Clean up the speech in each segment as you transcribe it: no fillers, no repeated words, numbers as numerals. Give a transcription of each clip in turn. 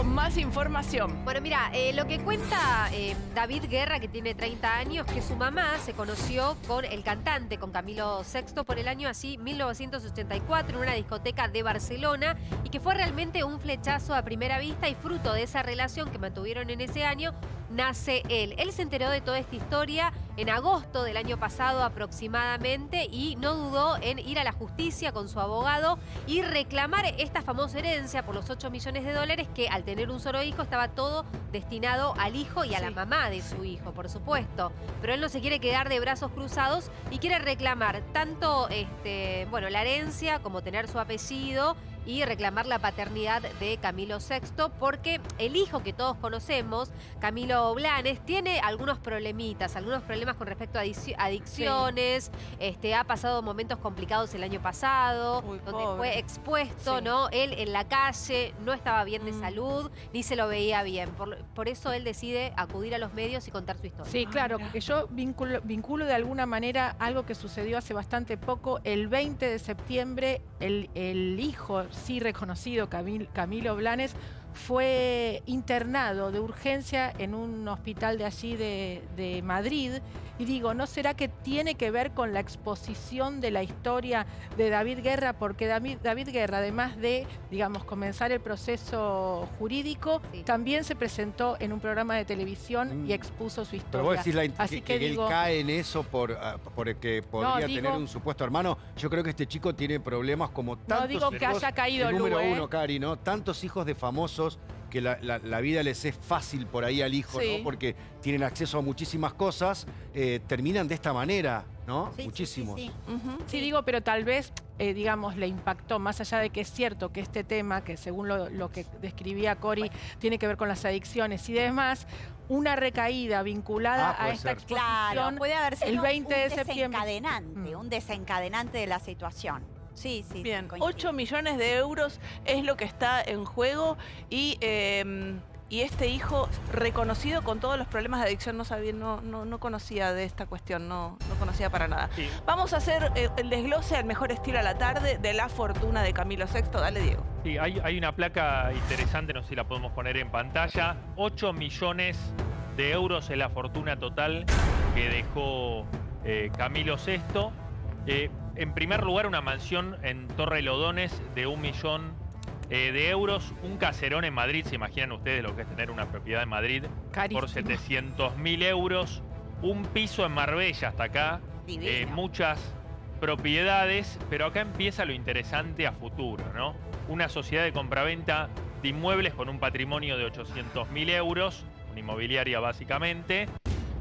con más información. Bueno, mira, lo que cuenta David Guerra, que tiene 30 años, que su mamá se conoció con el cantante, con Camilo VI, por el año así 1984, en una discoteca de Barcelona, y que fue realmente un flechazo a primera vista, y fruto de esa relación que mantuvieron en ese año, nace él. Él se enteró de toda esta historia en agosto del año pasado aproximadamente y no dudó en ir a la justicia con su abogado y reclamar esta famosa herencia por los 8 millones de dólares que al tener un solo hijo estaba todo destinado al hijo y a la mamá de su hijo, por supuesto. Pero él no se quiere quedar de brazos cruzados y quiere reclamar tanto bueno, la herencia como tener su apellido y reclamar la paternidad de Camilo VI, porque el hijo que todos conocemos, Camilo Blanes, tiene algunos problemitas, algunos problemas con respecto a adicciones, ha pasado momentos complicados el año pasado, donde fue expuesto, ¿no? Él en la calle no estaba bien de salud, ni se lo veía bien. Por eso él decide acudir a los medios y contar su historia. Sí, claro, porque yo vinculo de alguna manera algo que sucedió hace bastante poco. El 20 de septiembre, el hijo, sí reconocido, Camilo Blanes, fue internado de urgencia en un hospital de allí de Madrid. Y digo, ¿no será que tiene que ver con la exposición de la historia de David Guerra? Porque David Guerra, además de, digamos, comenzar el proceso jurídico, también se presentó en un programa de televisión y expuso su historia. Pero vos decís Así que digo, él cae en eso porque podría tener un supuesto hermano. Yo creo que este chico tiene problemas como tantos. No digo que haya caído el número Lu, uno, Cari, ¿no? Tantos hijos de famosos que la vida les es fácil por ahí al hijo, ¿no? Porque tienen acceso a muchísimas cosas, terminan de esta manera, ¿no? Muchísimos. Sí, digo, pero tal vez, digamos, le impactó, más allá de que es cierto que este tema, que según lo que describía Cori, tiene que ver con las adicciones y demás, una recaída vinculada a esta exposición, claro, puede haber sido el 20 de septiembre. Un desencadenante de la situación. Sí, sí. Bien, coincido. 8 millones de euros es lo que está en juego y este hijo reconocido con todos los problemas de adicción, no conocía de esta cuestión, no conocía para nada. Sí. Vamos a hacer el desglose al mejor estilo a la tarde de la fortuna de Camilo VI. Dale, Diego. Sí, hay una placa interesante, no sé si la podemos poner en pantalla. 8 millones de euros es la fortuna total que dejó Camilo VI. En primer lugar, una mansión en Torre Lodones de 1 millón de euros. Un caserón en Madrid, ¿se imaginan ustedes lo que es tener una propiedad en Madrid? Carísimo. Por 700.000 euros. Un piso en Marbella hasta acá. Muchas propiedades, pero acá empieza lo interesante a futuro, ¿no? Una sociedad de compraventa de inmuebles con un patrimonio de 800.000 euros, una inmobiliaria básicamente,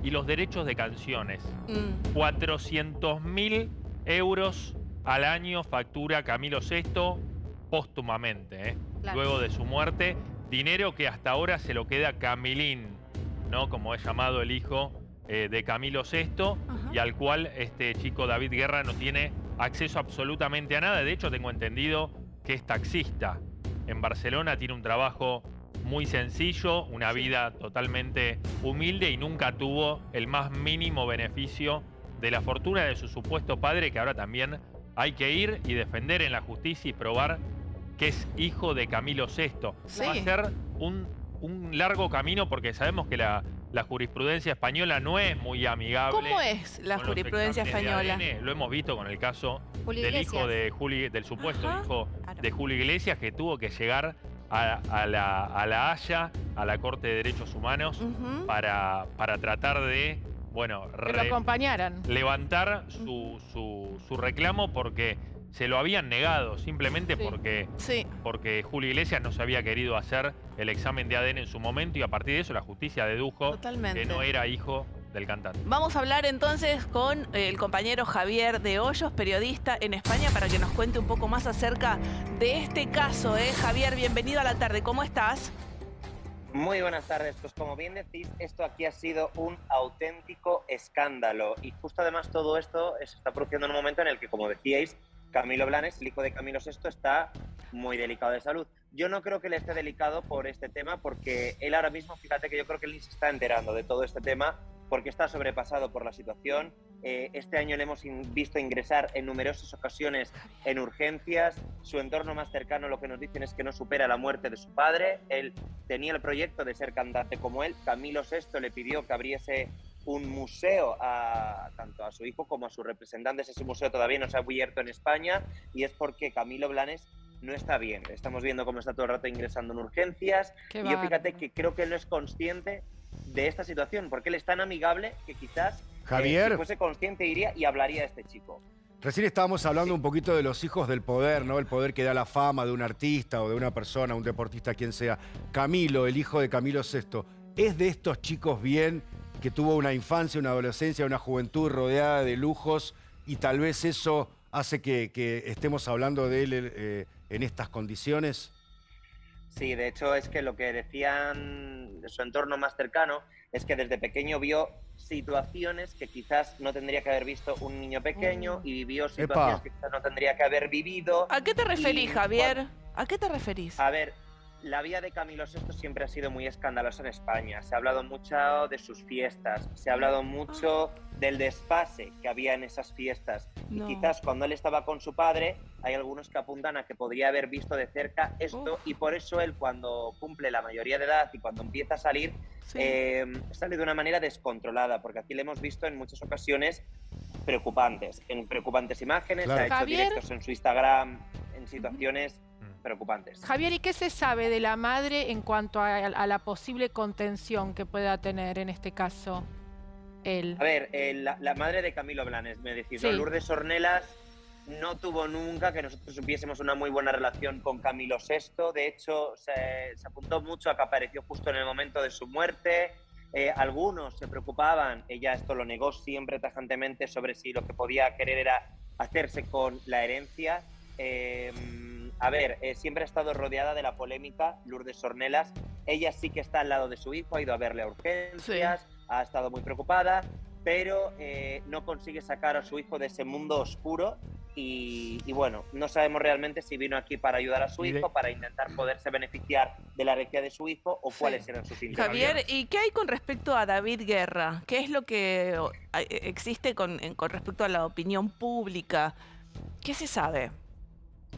y los derechos de canciones. 400.000 euros al año factura Camilo VI póstumamente, luego de su muerte. Dinero que hasta ahora se lo queda Camilín, ¿no? Como es llamado el hijo de Camilo VI, y al cual este chico David Guerra no tiene acceso absolutamente a nada. De hecho, tengo entendido que es taxista en Barcelona, tiene un trabajo muy sencillo, una vida totalmente humilde y nunca tuvo el más mínimo beneficio de la fortuna de su supuesto padre, que ahora también hay que ir y defender en la justicia y probar que es hijo de Camilo VI. Va a ser un largo camino porque sabemos que la jurisprudencia española no es muy amigable. ¿Cómo es la jurisprudencia española? Lo hemos visto con el caso Julio del Iglesias. hijo del supuesto hijo de Julio Iglesias, que tuvo que llegar a la Haya, a la Corte de Derechos Humanos, para tratar de, bueno, que lo acompañaran. levantar su reclamo, porque se lo habían negado, simplemente porque Julio Iglesias no se había querido hacer el examen de ADN en su momento, y a partir de eso la justicia dedujo que no era hijo del cantante. Vamos a hablar entonces con el compañero Javier de Hoyos, periodista en España, para que nos cuente un poco más acerca de este caso. Javier, bienvenido a la tarde, ¿cómo estás? Muy buenas tardes. Pues como bien decís, esto aquí ha sido un auténtico escándalo. Y justo además todo esto se está produciendo en un momento en el que, como decíais, Camilo Blanes, el hijo de Camilo VI, está muy delicado de salud. Yo no creo que él esté delicado por este tema, porque él ahora mismo, fíjate que yo creo que él ni se está enterando de todo este tema, porque está sobrepasado por la situación. Este año le hemos visto ingresar en numerosas ocasiones en urgencias. Su entorno más cercano lo que nos dicen es que no supera la muerte de su padre. Él tenía el proyecto de ser cantante como él. Camilo VI le pidió que abriese un museo tanto a su hijo como a sus representantes. Ese museo todavía no se ha abierto en España y es porque Camilo Blanes no está bien. Estamos viendo cómo está todo el rato ingresando en urgencias. Y yo fíjate que creo que él no es consciente de esta situación, porque él es tan amigable que quizás Javier, si fuese consciente iría y hablaría de este chico. Recién estábamos hablando un poquito de los hijos del poder, ¿no? El poder que da la fama de un artista o de una persona, un deportista, quien sea. Camilo, el hijo de Camilo VI, ¿es de estos chicos bien que tuvo una infancia, una adolescencia, una juventud rodeada de lujos y tal vez eso hace que estemos hablando de él en estas condiciones? Sí, de hecho es que lo que decían de su entorno más cercano es que desde pequeño vio situaciones que quizás no tendría que haber visto un niño pequeño y vivió situaciones que quizás no tendría que haber vivido. ¿A qué te referís, Javier? ¿A qué te referís? A ver, la vida de Camilo VI siempre ha sido muy escandalosa en España. Se ha hablado mucho de sus fiestas, se ha hablado mucho del desfase que había en esas fiestas. Y quizás cuando él estaba con su padre, hay algunos que apuntan a que podría haber visto de cerca esto y por eso él cuando cumple la mayoría de edad y cuando empieza a salir, sale de una manera descontrolada, porque aquí le hemos visto en muchas ocasiones preocupantes, en preocupantes imágenes, Claro. ha hecho Javier. directos en su Instagram, en situaciones preocupantes. Javier, ¿y qué se sabe de la madre en cuanto a la posible contención que pueda tener en este caso él? A ver, la madre de Camilo Blanes, me decís, ¿no? Sí. Lourdes Ornelas no tuvo nunca que nosotros supiésemos una muy buena relación con Camilo VI. De hecho, se apuntó mucho a que apareció justo en el momento de su muerte. Algunos se preocupaban, ella esto lo negó siempre tajantemente, sobre si lo que podía querer era hacerse con la herencia. A ver, siempre ha estado rodeada de la polémica Lourdes Ornelas. Ella sí que está al lado de su hijo, ha ido a verle a urgencias, ha estado muy preocupada, pero no consigue sacar a su hijo de ese mundo oscuro y bueno, no sabemos realmente si vino aquí para ayudar a su hijo, para intentar poderse beneficiar de la herencia de su hijo o cuáles eran sus intenciones. Javier, ¿y qué hay con respecto a David Guerra? ¿Qué es lo que existe con respecto a la opinión pública? ¿Qué se sabe?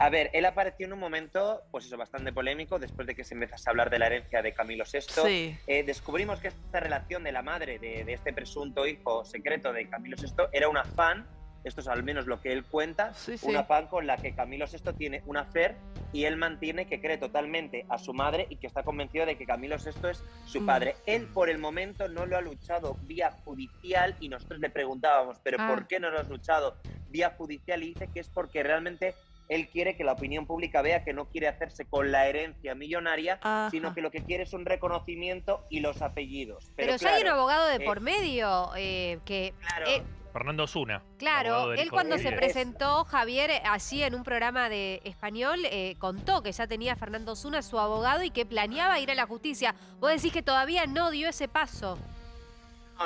A ver, él apareció en un momento, pues eso, bastante polémico, después de que se empezase a hablar de la herencia de Camilo VI. Sí. Descubrimos que esta relación de la madre de este presunto hijo secreto de Camilo VI era una fan, esto es al menos lo que él cuenta, una fan con la que Camilo VI tiene un affair y él mantiene que cree totalmente a su madre y que está convencido de que Camilo VI es su padre. Él por el momento no lo ha luchado vía judicial y nosotros le preguntábamos, ¿pero por qué no lo has luchado vía judicial? Y dice que es porque realmente él quiere que la opinión pública vea que no quiere hacerse con la herencia millonaria, sino que lo que quiere es un reconocimiento y los apellidos. Pero ya hay un abogado de por medio que... Claro. Fernando Osuna. Claro, él cuando se presentó, Javier, allí en un programa de español, contó que ya tenía a Fernando Osuna, su abogado, y que planeaba ir a la justicia. Vos decís que todavía no dio ese paso.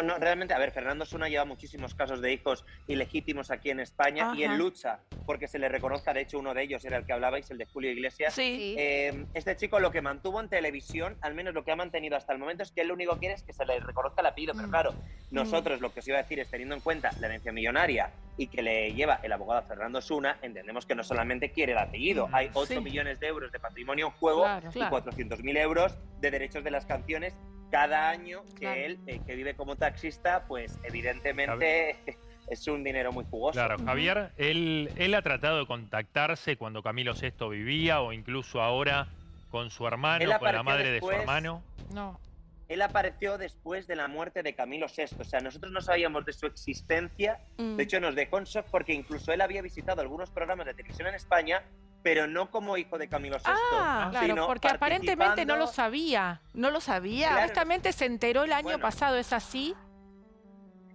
No, realmente, a ver, Fernando Osuna lleva muchísimos casos de hijos ilegítimos aquí en España y él lucha porque se le reconozca. De hecho, uno de ellos era el que hablabais, el de Julio Iglesias. Sí. Este chico lo que mantuvo en televisión, al menos lo que ha mantenido hasta el momento, es que él lo único que quiere es que se le reconozca el apellido. Pero claro, nosotros lo que os iba a decir es, teniendo en cuenta la herencia millonaria y que le lleva el abogado Fernando Osuna, entendemos que no solamente quiere el apellido. Hay 8 millones de euros de patrimonio en juego y 400.000 euros de derechos de las canciones cada año que él, que vive como taxista, pues evidentemente es un dinero muy jugoso. Claro, Javier, él ha tratado de contactarse cuando Camilo VI vivía o incluso ahora con su hermano, con la madre de su hermano. No. Él apareció después de la muerte de Camilo VI. O sea, nosotros no sabíamos de su existencia. De hecho, nos dejó en shock porque incluso él había visitado algunos programas de televisión en España, pero no como hijo de Camilo VI. Claro, porque aparentemente no lo sabía. ¿No lo sabía? Supuestamente se enteró el año pasado, ¿es así?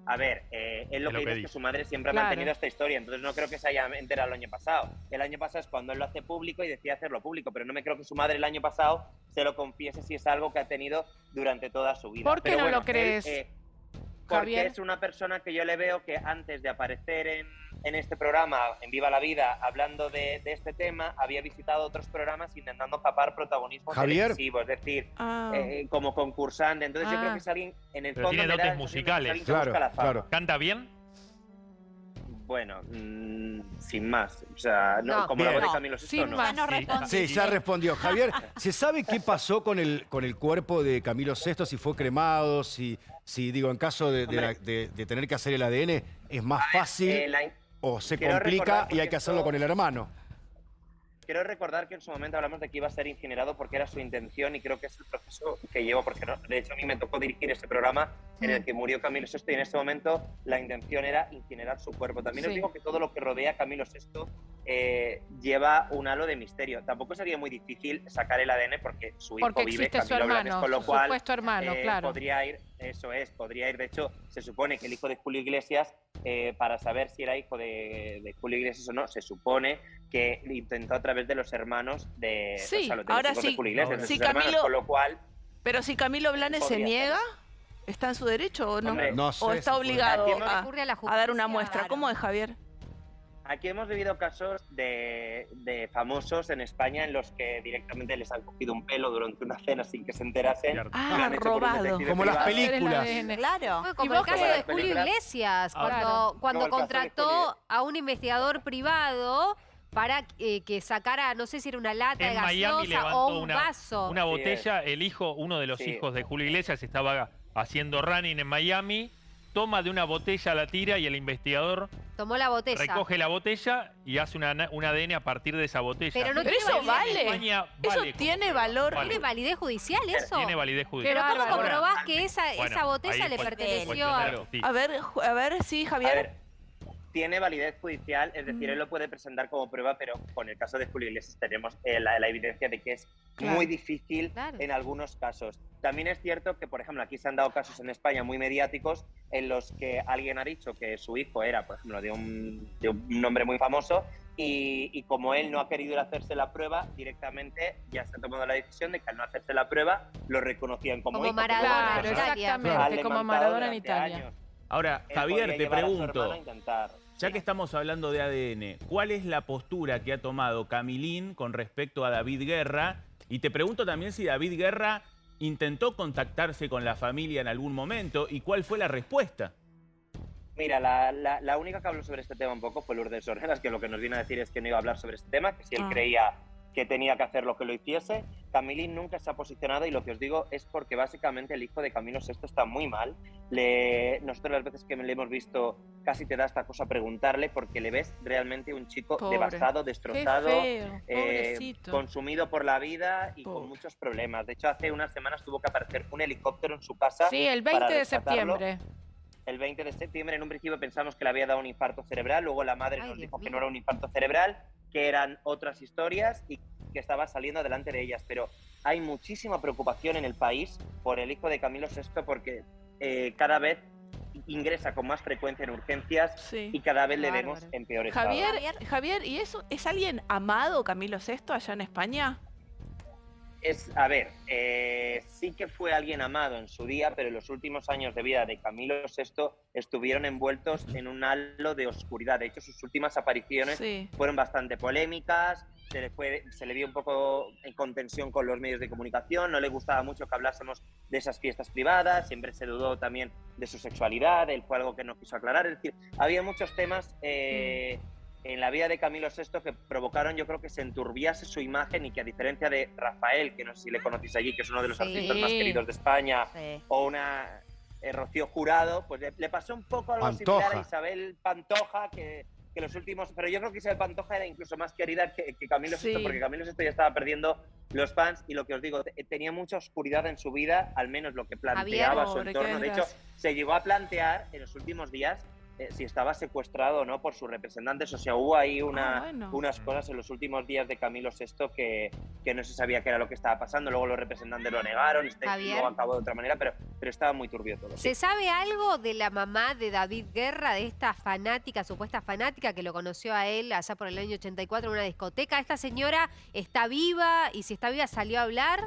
A ver, él lo que dice es que su madre siempre ha mantenido esta historia, entonces no creo que se haya enterado el año pasado. El año pasado es cuando él lo hace público y decide hacerlo público, pero no me creo que su madre el año pasado se lo confiese si es algo que ha tenido durante toda su vida. ¿Por qué no lo crees, porque Javier? es una persona que yo le veo que antes de aparecer en este programa, en Viva la Vida, hablando de este tema, había visitado otros programas intentando capar protagonismo televisivo, es decir, como concursante. Entonces yo creo que es alguien en el Pero fondo... tiene dotes musicales. Claro. ¿Canta bien? Bueno, sin más. O sea, No, como la voz de no, Camilo VI, sin no. más. Ya no respondí. Sí, ya respondió. Javier, ¿se sabe qué pasó con el cuerpo de Camilo VI? Si fue cremado, si digo, en caso de tener que hacer el ADN, ¿es más fácil o se quiero complica recordar, y hay porque que hacerlo esto- con el hermano? Quiero recordar que en su momento hablamos de que iba a ser incinerado porque era su intención y creo que es el proceso que llevó, porque no, de hecho a mí me tocó dirigir ese programa en el que murió Camilo VI y en ese momento la intención era incinerar su cuerpo. También os Sí. digo que todo lo que rodea a Camilo VI lleva un halo de misterio. Tampoco sería muy difícil sacar el ADN porque su hijo Porque vive, existe su Camilo Blanes, hermano, con lo su cual supuesto hermano, claro. podría ir, podría ir. De hecho, se supone que el hijo de Julio Iglesias, para saber si era hijo de Julio Iglesias o no, se supone que intentó a través de los hermanos de, Sí, o sea, los ahora hijos sí. de Julio Iglesias, de Sí, sus hermanos, Camilo- con lo cual Pero si Camilo Blanes se Podría niega, ¿está en su derecho o no? Hombre, No sé ¿O si está fue- obligado Aquí hemos- Recurre a la a dar una justicia. muestra? Claro. ¿Cómo es, Javier? aquí hemos vivido casos de famosos en España en los que directamente les han cogido un pelo durante una cena sin que se enterasen. Cierto. Lo Ah, han hecho con un robado. detective Como las privado. películas. Hacer el ADN. Claro. Fue ¿Y como vos el caso qué? de Las Julio películas- Iglesias, Claro. cuando Como el caso de contrató Julio. a un investigador privado para que sacara, no sé si era una lata de En Miami gaseosa levantó o un vaso. una Sí, botella, el hijo, uno de los Sí. hijos de Julio Iglesias estaba haciendo running en Miami, toma de una botella, la tira y el investigador Tomó la botella. recoge la botella y hace un ADN a partir de esa botella. Pero no Pero tiene eso validez. vale. España Eso vale como tiene prueba. valor. Vale. ¿Tiene validez judicial eso? Tiene validez judicial. Pero ¿cómo bárbaro. comprobás que esa Bueno, botella ahí le fue- perteneció fue a... claro, sí. A ver, sí, A Javier. ver, tiene validez judicial, es decir, él lo puede presentar como prueba, pero con el caso de Julio Iglesias tenemos la evidencia de que es Claro. muy difícil Claro. en algunos casos. También es cierto que, por ejemplo, aquí se han dado casos en España muy mediáticos en los que alguien ha dicho que su hijo era, por ejemplo, de un nombre muy famoso y como él no ha querido ir a hacerse la prueba, directamente ya se ha tomado la decisión de que al no hacerse la prueba lo reconocían como Como hijo. Maradona, Claro, en Italia. exactamente, Han como levantado Maradona en durante Italia. años. Ahora, Él Javier, podría te llevar a su pregunto, hermano a intentar. ya que estamos hablando de ADN, ¿cuál es la postura que ha tomado Camilín con respecto a David Guerra? Y te pregunto también si David Guerra intentó contactarse con la familia en algún momento y cuál fue la respuesta. Mira, la única que habló sobre este tema un poco fue Lourdes Ornelas, que lo que nos viene a decir es que no iba a hablar sobre este tema, que si él creía que tenía que hacer lo que lo hiciese. Camilín nunca se ha posicionado y lo que os digo es porque básicamente el hijo de Camilo VI está muy mal. Nosotros las veces que le hemos visto casi te da esta cosa preguntarle porque le ves realmente un chico Pobre. devastado, Qué destrozado, feo, pobrecito. consumido por la vida y Pobre. con muchos problemas. De hecho, hace unas semanas tuvo que aparecer un helicóptero en su casa. Sí, el para 20 de rescatarlo. septiembre. El 20 de septiembre, en un principio pensamos que le había dado un infarto cerebral, luego la madre Ay, nos Dios dijo que mío. no era un infarto cerebral, que eran otras historias y que estaba saliendo adelante de ellas. Pero hay muchísima preocupación en el país por el hijo de Camilo VI porque cada vez ingresa con más frecuencia en urgencias Sí. y cada vez le Bárbaro. vemos en peor estado. Javier, ¿y eso es alguien amado, Camilo VI, allá en España? A ver, sí que fue alguien amado en su día, pero los últimos años de vida de Camilo VI estuvieron envueltos en un halo de oscuridad. De hecho, sus últimas apariciones Sí. fueron bastante polémicas, se le vio un poco en contención con los medios de comunicación, no le gustaba mucho que hablásemos de esas fiestas privadas, siempre se dudó también de su sexualidad, él fue algo que no quiso aclarar. Es decir, había muchos temas en la vida de Camilo VI que provocaron, yo creo, que se enturbiase su imagen y que, a diferencia de Rafael, que no sé si le conocéis allí, que es uno de los Sí. artistas más queridos de España, Sí. o una Rocío Jurado, pues le pasó un poco algo Pantoja. similar a Isabel Pantoja, que los últimos... Pero yo creo que Isabel Pantoja era incluso más querida que Camilo VI, Sí. porque Camilo VI ya estaba perdiendo los fans, y lo que os digo, tenía mucha oscuridad en su vida, al menos lo que planteaba su Pobre, qué entorno. De hecho, desgracia. se llegó a plantear en los últimos días si estaba secuestrado o no por sus representantes. O sea, hubo ahí bueno. unas cosas en los últimos días de Camilo VI que no se sabía qué era lo que estaba pasando. Luego los representantes lo negaron, Javier. luego acabó de otra manera, pero estaba muy turbio todo. ¿Se sabe algo de la mamá de David Guerra, de esta fanática, supuesta fanática, que lo conoció a él allá por el año 84 en una discoteca? ¿Esta señora está viva? Y si está viva, ¿salió a hablar?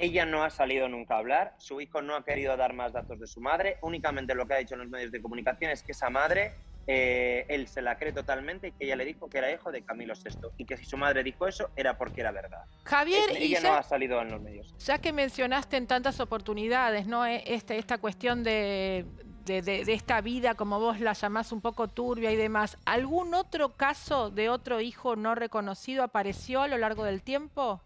Ella no ha salido nunca a hablar, su hijo no ha querido dar más datos de su madre, únicamente lo que ha dicho en los medios de comunicación es que esa madre, él se la cree totalmente y que ella le dijo que era hijo de Camilo VI y que si su madre dijo eso era porque era verdad. Javier, y Ella no ha salido en los medios. ya que mencionaste en tantas oportunidades, ¿no? Esta cuestión de de esta vida, como vos la llamás, un poco turbia y demás, ¿algún otro caso de otro hijo no reconocido apareció a lo largo del tiempo?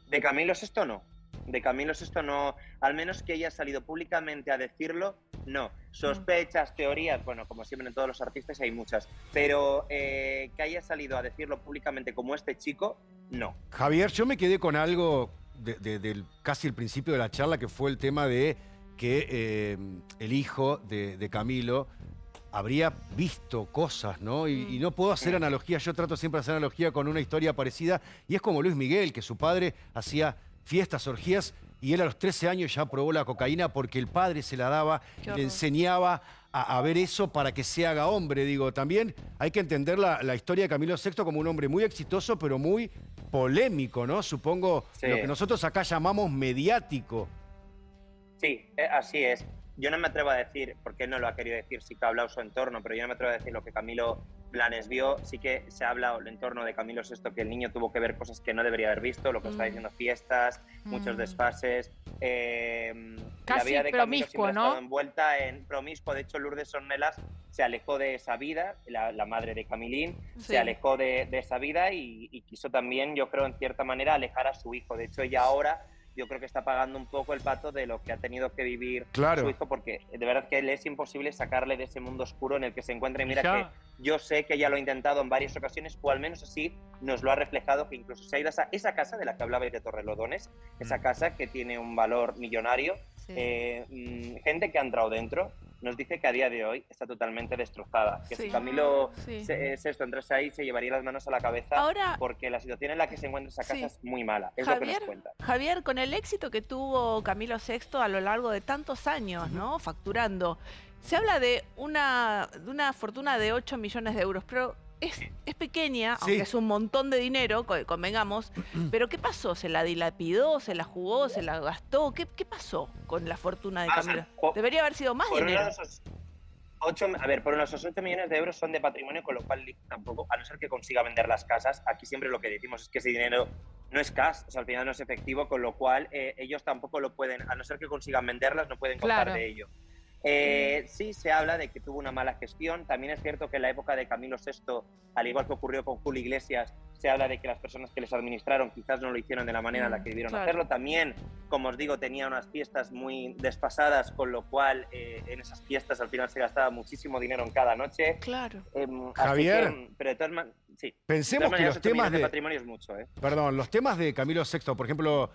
De Camilo Sesto no. De Camilo Sesto no, al menos que haya salido públicamente a decirlo, no. Sospechas, teorías, bueno, como siempre en todos los artistas hay muchas, pero que haya salido a decirlo públicamente como este chico, no. Javier, yo me quedé con algo del casi el principio de la charla, que fue el tema de que el hijo de Camilo habría visto cosas, ¿no? Y no puedo hacer analogía, yo trato siempre de hacer analogía con una historia parecida, y es como Luis Miguel, que su padre hacía fiestas, orgías, y él a los 13 años ya probó la cocaína porque el padre se la daba, le enseñaba a ver eso para que se haga hombre. Digo, también hay que entender la historia de Camilo VI como un hombre muy exitoso, pero muy polémico, ¿no? Supongo lo que nosotros acá llamamos mediático. Sí, así es. Yo no me atrevo a decir, porque él no lo ha querido decir, sí que ha hablado su entorno, pero yo no me atrevo a decir lo que Camilo Blanes vio. Sí que se ha hablado el entorno de Camilo VI, que el niño tuvo que ver cosas que no debería haber visto, lo que está diciendo, fiestas, muchos desfases. Casi la vida de Camilo promiscuo, siempre ha ¿no? estado envuelta en promiscuo. De hecho, Lourdes Ornelas se alejó de esa vida, la madre de Camilín, se alejó de esa vida y quiso también, yo creo, en cierta manera, alejar a su hijo. De hecho, ella ahora yo creo que está pagando un poco el pato de lo que ha tenido que vivir su hijo, porque de verdad que le es imposible sacarle de ese mundo oscuro en el que se encuentra. Y mira que yo sé que ella lo ha intentado en varias ocasiones, o al menos así nos lo ha reflejado, que incluso se ha ido a esa casa de la que hablabais de Torrelodones, esa casa que tiene un valor millonario. Gente que ha entrado dentro nos dice que a día de hoy está totalmente destrozada, que si Camilo Sesto entrase ahí se llevaría las manos a la cabeza, porque la situación en la que se encuentra esa casa es muy mala, es lo que nos cuenta. Javier, con el éxito que tuvo Camilo VI a lo largo de tantos años, ¿no? Facturando, se habla de una fortuna de 8 millones de euros, pero es pequeña, aunque es un montón de dinero, convengamos, pero ¿qué pasó? ¿Se la dilapidó? ¿Se la jugó? ¿Se la gastó? ¿Qué pasó con la fortuna de Camilo? Debería haber sido más dinero. Por unos 8 millones de euros son de patrimonio, con lo cual tampoco, a no ser que consiga vender las casas, aquí siempre lo que decimos es que ese dinero no es cash, o sea, al final no es efectivo, con lo cual ellos tampoco lo pueden, a no ser que consigan venderlas, no pueden contar de ello. Sí, se habla de que tuvo una mala gestión. También es cierto que en la época de Camilo VI, al igual que ocurrió con Julio Iglesias, se habla de que las personas que les administraron quizás no lo hicieron de la manera en la que debieron hacerlo. También, como os digo, tenía unas fiestas muy desfasadas, con lo cual en esas fiestas al final se gastaba muchísimo dinero en cada noche. Javier, pero de todas maneras, pensemos que los temas de patrimonio es mucho, Perdón, los temas de Camilo VI, por ejemplo,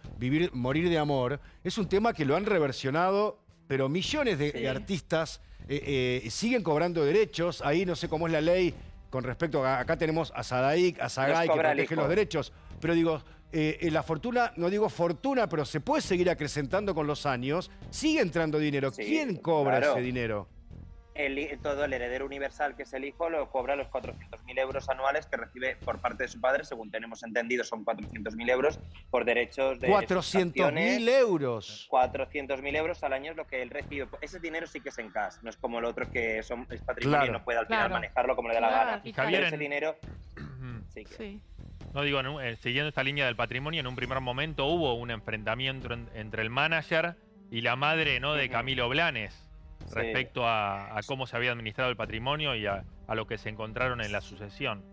morir de amor, es un tema que lo han reversionado, pero millones de artistas siguen cobrando derechos. Ahí no sé cómo es la ley con respecto a... Acá tenemos a Sadaik, a Sagay, que protege los derechos. Pero digo, la fortuna, no digo fortuna, pero se puede seguir acrecentando con los años. Sigue entrando dinero. ¿Quién cobra ese dinero? Todo el heredero universal, que es el hijo, lo cobra los 400.000 euros anuales que recibe por parte de su padre, según tenemos entendido son 400.000 euros por derechos de... 400.000 euros. 400.000 euros al año es lo que él recibe. Ese dinero sí que es en cash, no es como el otro que es patrimonio y no puede al final manejarlo como le da la gana. Y Javier, ese dinero... No digo, siguiendo esta línea del patrimonio, en un primer momento hubo un enfrentamiento entre el manager y la madre, ¿no?, de Camilo Blanes, respecto a cómo se había administrado el patrimonio y a lo que se encontraron en la sucesión.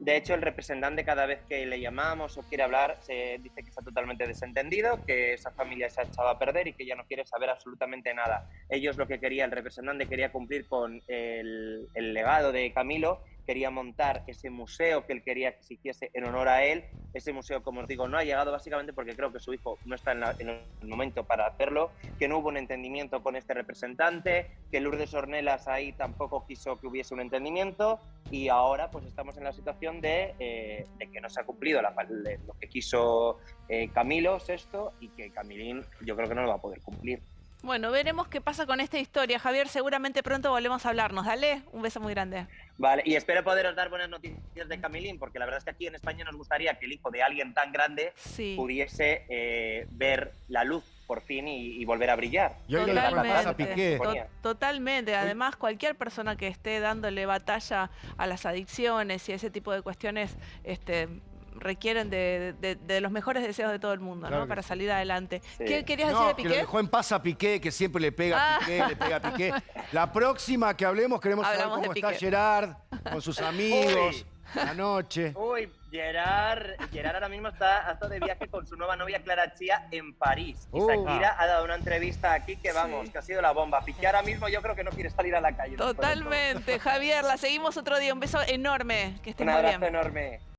De hecho, el representante, cada vez que le llamamos o quiere hablar, se dice que está totalmente desentendido, que esa familia se ha echado a perder y que ya no quiere saber absolutamente nada. Ellos lo que quería, el representante quería cumplir con el legado de Camilo, quería montar ese museo que él quería que se hiciese en honor a él. Ese museo, como os digo, no ha llegado básicamente porque creo que su hijo no está en el momento para hacerlo, que no hubo un entendimiento con este representante, que Lourdes Ornelas ahí tampoco quiso que hubiese un entendimiento, y ahora pues estamos en la situación de que no se ha cumplido lo que quiso Camilo VI, y que Camilín yo creo que no lo va a poder cumplir. Bueno, veremos qué pasa con esta historia, Javier. Seguramente pronto volvemos a hablarnos. Dale, un beso muy grande. Vale, y espero poderos dar buenas noticias de Camilín, porque la verdad es que aquí en España nos gustaría que el hijo de alguien tan grande pudiese ver la luz por fin y volver a brillar. Totalmente. Además, cualquier persona que esté dándole batalla a las adicciones y ese tipo de cuestiones, requieren de los mejores deseos de todo el mundo, Claro ¿no? que Para sí. salir adelante. Sí. ¿Qué querías decir No, de que lo Piqué? dejó en paz a Piqué, que siempre le pega a Piqué, le pega a Piqué. La próxima que hablemos queremos saber Hablamos de cómo está Piqué. Gerard con sus amigos anoche. Uy, Gerard ahora mismo está de viaje con su nueva novia Clara Chía en París. Y Shakira ha dado una entrevista aquí que vamos, que ha sido la bomba. Piqué ahora mismo yo creo que no quiere salir a la calle. Totalmente. Javier, la seguimos otro día. Un beso enorme. Que estés Un muy abrazo bien. enorme.